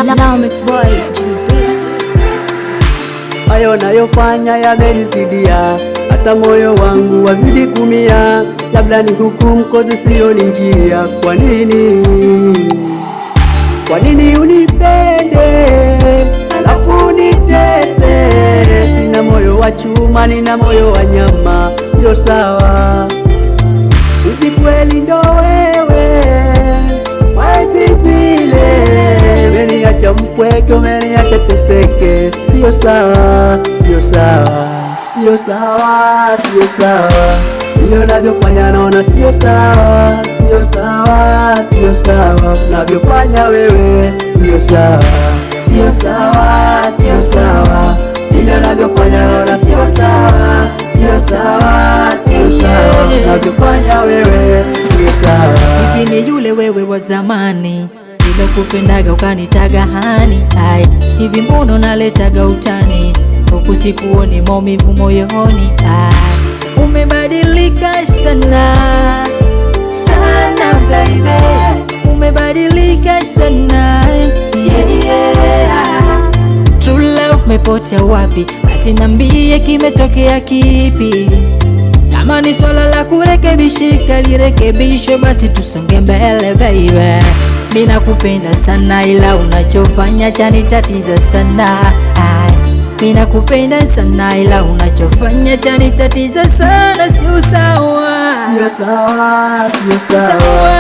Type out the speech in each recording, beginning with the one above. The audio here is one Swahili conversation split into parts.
Lamek Boy G Beats. Hayo nayofanya yamenizidia, hata moyo wangu wazidi kumia. Labda ni hukumu kozi siyo ni njia. Kwa nini? Kwa nini unipende alafu nitese? Sina moyo wa chuma, nina moyo wa nyama. Ndio sawa, hivi kweli ndo wewe? Wazi zile umeniacha mpweke, umeniacha teseke. Sio sawa, sio sawa, sio sawa, sio sawa. Vile unavyofanya naona sio sawa, sio sawa, sio sawa. Unavyofanya wewe sio sawa, sio sawa, sio sawa. Vile unavyofanya naona sio sawa, sio sawa, sio sawa. Unavyofanya wewe sio sawa. Hivi ni yule wewe wa zamani bila kupendaga ukanitaga hani. Ai, hivi mbona naletaga utani huku sikuoni maumivu moyoni? Ai, umebadilika sana sana baby, umebadilika sana yeah, yeah. True love mepotea wapi? Basi nambie kimetokea kipi? Kama ni swala la kurekebishika lirekebishwe, basi tusonge mbele baby. Mimi nakupenda sana ila unachofanya chanitatiza sana. Mimi nakupenda sana ila unachofanya chanitatiza sana. Sio sawa, sio sawa, sio sawa.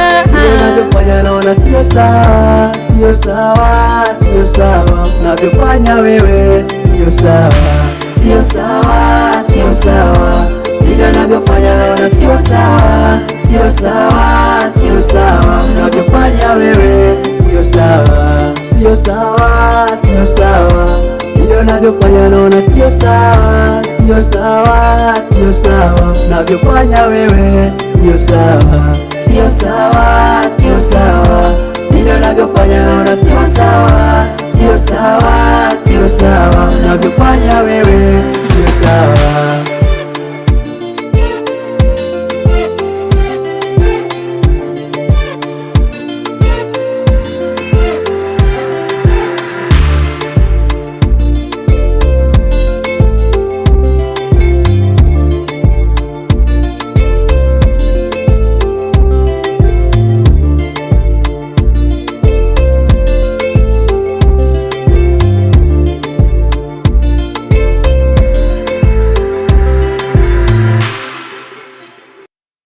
Unavyofanya naona sio sawa, sio sawa, sio sawa. Unavyofanya wewe sio sawa, sio sawa, sio sawa. Vile unavyofanya naona sio sawa, sio sawa, sio sawa. Unavyofanya wewe sio sawa, sio sawa, sio sawa. Vile unavyofanya naona sio sawa, sio sawa, sio sawa. Unavyofanya wewe sio sawa, sio sawa, sio sawa. Vile unavyofanya naona sio sawa, sio sawa, sio sawa. Unavyofanya wewe sio sawa.